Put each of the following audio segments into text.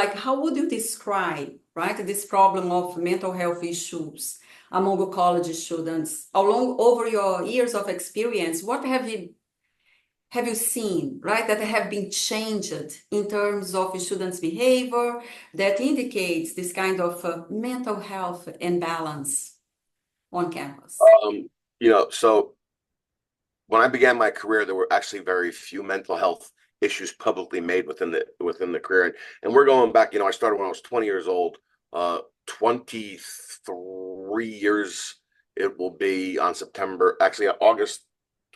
like, how would you describe, right, this problem of mental health issues among college students along over your years of experience? What have you seen, right, that have been changed in terms of students' behavior that indicates this kind of mental health imbalance on campus? So when I began my career, there were actually very few mental health issues publicly made within the career. And we're going back, I started when I was 20 years old, 23 years. It will be on September, actually August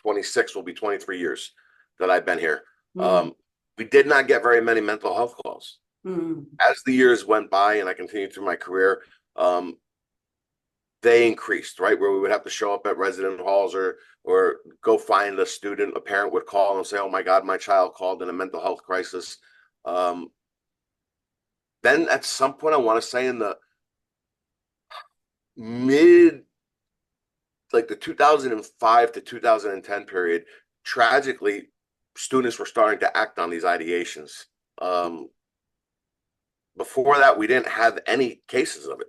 26th will be 23 years that I've been here. Mm, We did not get very many mental health calls. mm, As the years went by and I continued through my career, they increased, right? Where we would have to show up at resident halls or go find a student. A parent would call and say, "Oh my God, my child called in a mental health crisis." Um, then at some point, I want to say in the mid, like the 2005 to 2010 period, tragically, students were starting to act on these ideations. Um, Before that, we didn't have any cases of it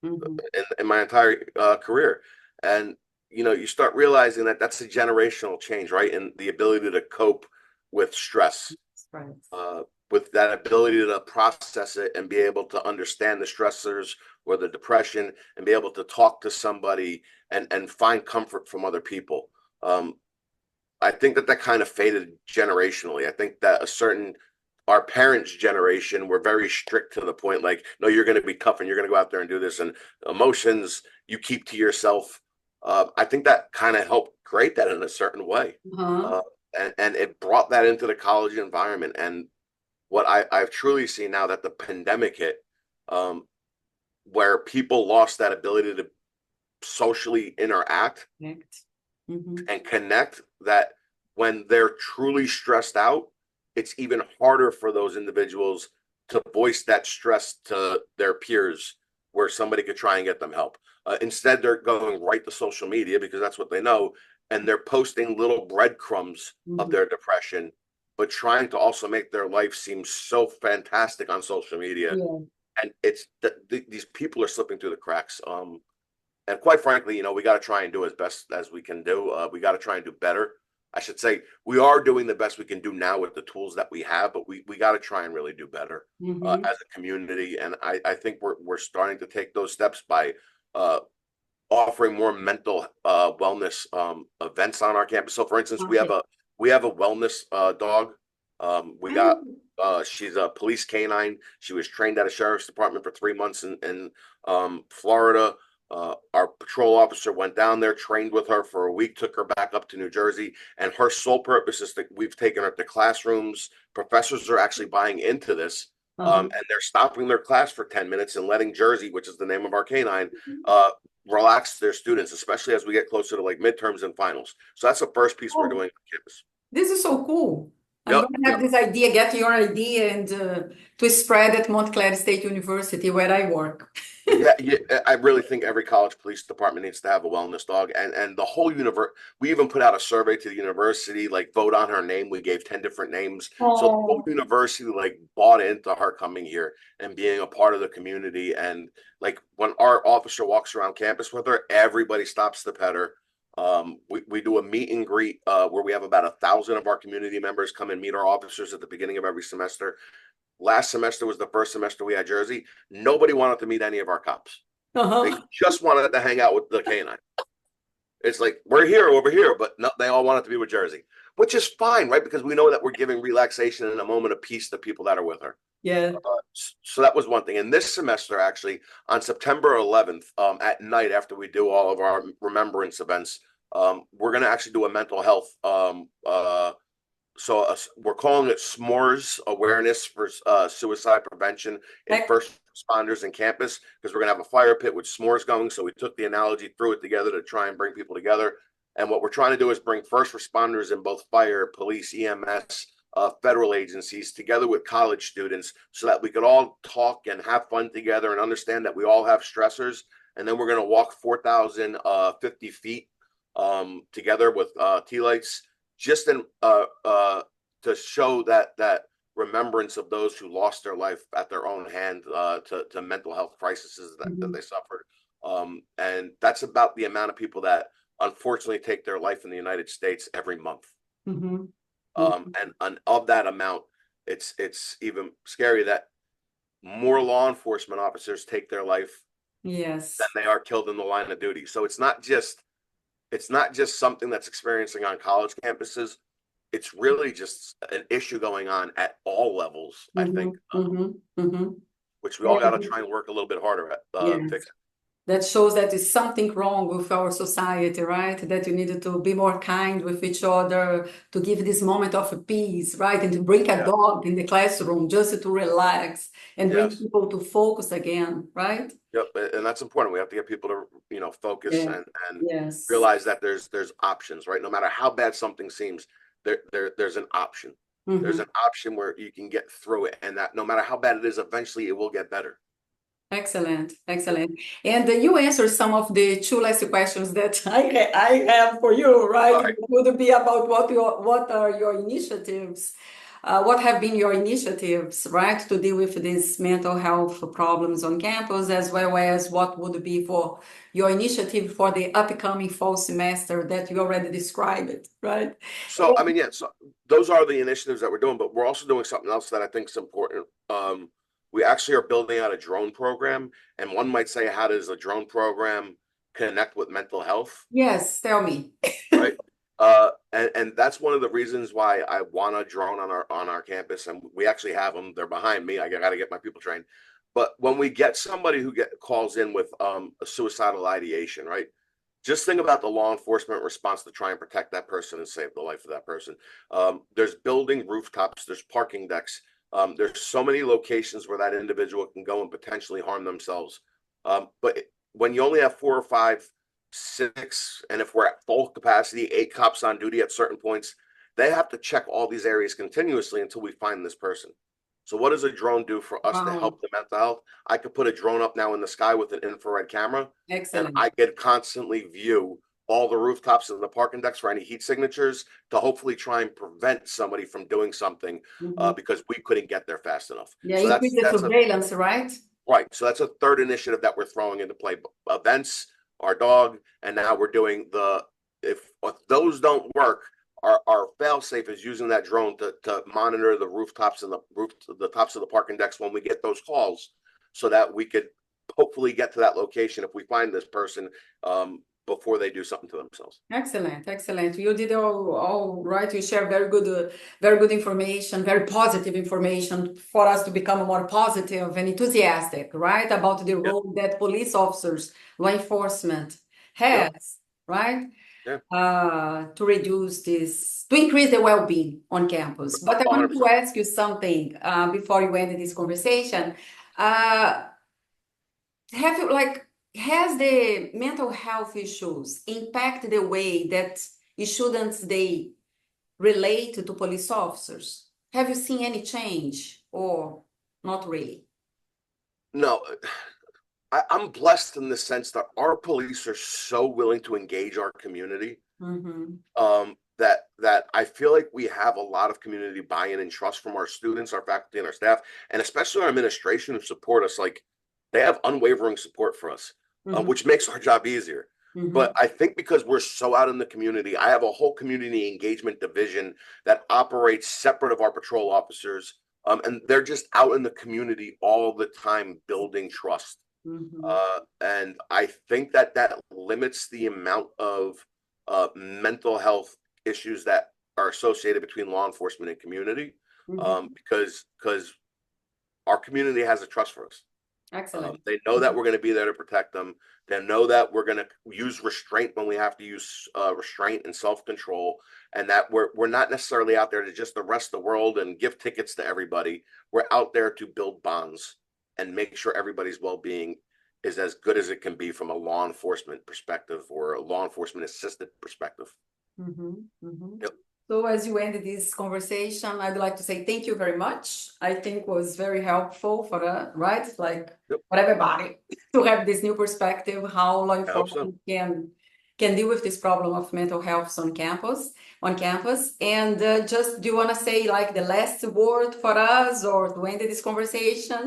mhm. in my entire career. And you start realizing that that's a generational change, right? And the ability to cope with stress, Right. uh, with that ability to process it and be able to understand the stressors or the depression and be able to talk to somebody and find comfort from other people. Um, I think that kind of faded generationally. I think that our parents' generation were very strict to the point, like, no, you're going to be tough and you're going to go out there and do this, and emotions you keep to yourself. I think that kind of helped create that in a certain way. Uh-huh. Uh, and it brought that into the college environment. And what I've truly seen now that the pandemic hit, um, where people lost that ability to socially interact Correct. Mhm. and connect, that when they're truly stressed out, it's even harder for those individuals to voice that stress to their peers where somebody could try and get them help. Instead, they're going right to social media because that's what they know. And they're posting little breadcrumbs of Mhm. their depression, but trying to also make their life seem so fantastic on social media. Yeah. And these people are slipping through the cracks. And quite frankly, we got to try and do as best as we can do. We got to try and do better. I should say we are doing the best we can do now with the tools that we have, but we got to try and really do better Mhm. as a community. And I think we're starting to take those steps by uh, offering more mental wellness events on our campus. So, for instance, Okay. we have a wellness dog. We got Mm. she's a police canine. She was trained at a sheriff's department for 3 months in Florida. Our patrol officer went down there, trained with her for a week, took her back up to New Jersey, and her sole purpose is that we've taken her to classrooms. Professors are actually buying into this, Uh-huh. and they're stopping their class for 10 minutes and letting Jersey, which is the name of our canine, uh, relax their students, especially as we get closer to like midterms and finals. So that's the first piece we're Oh, doing on campus. this is so cool. I'm Yep, going to have yep. this idea, get your idea, and to spread at Montclair State University where I work. Yeah, yeah, I really think every college police department needs to have a wellness dog, and the whole universe. We even put out a survey to the university, like vote on her name. We gave 10 different names, so the whole Oh, university like bought into her coming here and being a part of the community. And like when our officer walks around campus with her, everybody stops to pet her. We do a meet and greet where we have about 1,000 of our community members come and meet our officers at the beginning of every semester. Last semester was the first semester we had Jersey. Nobody wanted to meet any of our cops. They uh-huh. just wanted to hang out with the canine. It's like, we're here over here, but no, they all wanted to be with Jersey, which is fine, right? Because we know that we're giving relaxation and a moment of peace to people that are with her. Yeah. So that was one thing. And this semester, actually, on September 11th, at night after we do all of our remembrance events, we're going to actually do a mental health we're calling it S'mores Awareness for Suicide Prevention in Heck, First Responders and Campus, because we're going to have a fire pit with s'mores going. So we took the analogy, threw it together to try and bring people together. And what we're trying to do is bring first responders in both fire, police, EMS, federal agencies together with college students so that we could all talk and have fun together and understand that we all have stressors. And then we're going to walk 4,050 feet together with tea lights, just to show that remembrance of those who lost their life at their own hand to mental health crises that they suffered. And that's about the amount of people that unfortunately take their life in the United States every month. Mm-hmm. And of that amount, it's even scary that more law enforcement officers take their life than Yes. they are killed in the line of duty. So it's not just something that's experiencing on college campuses. It's really just an issue going on at all levels, I Mm-hmm. think, Mm-hmm. Mm-hmm. which we all got to Yeah. try and work a little bit harder at Yes. fixing. That shows that there's something wrong with our society, right? That you need to be more kind with each other, to give this moment of peace, right? And to bring a Yeah. dog in the classroom just to relax and bring Yes. people to focus again, right? Yep. And that's important. We have to get people to, focus Yeah. and Yes. realize that there's options, right? No matter how bad something seems, there's an option. There's Mm-hmm. an option where you can get through it, and that no matter how bad it is, eventually it will get better. Excellent, Yep. excellent. And you answered some of the two last questions that I have for you, right? All It right. would be about what are your initiatives, what have been your initiatives, right, to deal with these mental health problems on campus, as well as what would be for your initiative for the upcoming fall semester that you already described, right? So, I mean, yeah, so those are the initiatives that we're doing, but we're also doing something else that I think is important. We actually are building out a drone program, and one might say, how does a drone program connect with mental health, Yes, tell me. right? And that's one of the reasons why I want a drone on our campus, and we actually have them. They're behind me. I got to get my people trained. But when we get somebody who calls in with a suicidal ideation, right? Just think about the law enforcement response to try and protect that person and save the life of that person. There's building rooftops, there's parking decks, there's so many locations where that individual can go and potentially harm themselves. But when you only have 4 or 5, 6, and if we're at full capacity, 8 cops on duty at certain points, they have to check all these areas continuously until we find this person. So what does a drone do for us to Wow, help the mental health? I could put a drone up now in the sky with an infrared camera, and excellent. I could constantly view all the rooftops and the parking decks for any heat signatures to hopefully try and prevent somebody from doing something Mhm. because we couldn't get there fast enough. Yeah, So increase the that's a surveillance, right? right. So that's a third initiative that we're throwing into play. Events, our dog, and now we're doing if those don't work, our fail safe is using that drone to monitor the rooftops and the tops of the parking decks when we get those calls, so that we could hopefully get to that location if we find this person before they do something to themselves. Excellent, excellent. You did all right. You share very good information, very positive information for us to become more positive and enthusiastic, right, about the Yep. role that police officers, law enforcement Yep. has, right, Yeah. to reduce this, to increase the well-being on campus. But I wanted to 100%. ask you something before you end this conversation. Uh, have you like has the mental health issues impact the way that students they relate to police officers? Have you seen any change or not really? No, I'm blessed in the sense that our police are so willing to engage our community, Mm-hmm. that I feel like we have a lot of community buy-in and trust from our students, our faculty, and our staff, and especially our administration who support us. Like, they have unwavering support for us, Mm-hmm. which makes our job easier. Mm-hmm. But I think because we're so out in the community, I have a whole community engagement division that operates separate of our patrol officers, and they're just out in the community all the time building trust. Mm-hmm. And I think that limits the amount of mental health issues that are associated between law enforcement and community, Mm-hmm. because our community has a trust for us. Excellent. They know that we're going to be there to protect them. They know that we're going to use restraint when we have to use restraint and self-control, and that we're not necessarily out there to just arrest the world and give tickets to everybody. We're out there to build bonds and make sure everybody's well-being is as good as it can be from a law enforcement perspective or a law enforcement assisted perspective. Mm-hmm. Mm-hmm. Yep. So as you end this conversation, I'd like to say thank you very much. I think was very helpful for us, right? Like Yep. for everybody to have this new perspective, how law I hope so. enforcement can deal with this problem of mental health on campus. And just, do you want to say like the last word for us or to end this conversation?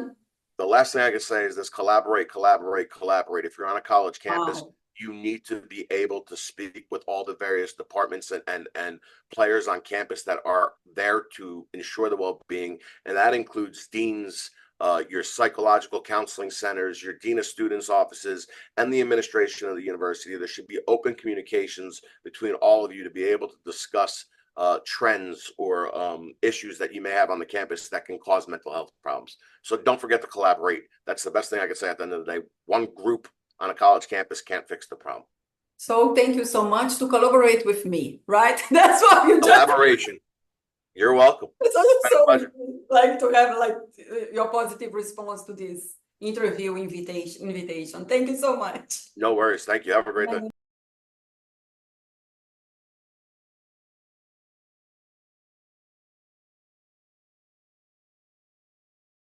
The last thing I can say is this: collaborate, collaborate, collaborate. If you're on a college campus, Wow. you need to be able to speak with all the various departments and players on campus that are there to ensure the well-being. And that includes deans, your psychological counseling centers, your dean of students offices, and the administration of the university. There should be open communications between all of you to be able to discuss trends or issues that you may have on the campus that can cause mental health problems. So don't forget to collaborate. That's the best thing I can say at the end of the day. One group on a college campus can't fix the problem. So thank you so much to collaborate with me, right? That's what you just. Collaboration. You're welcome. It's It's been a pleasure. like to have like your positive response to this interview invitation. Thank you so much. No worries. Thank you. Have a great day.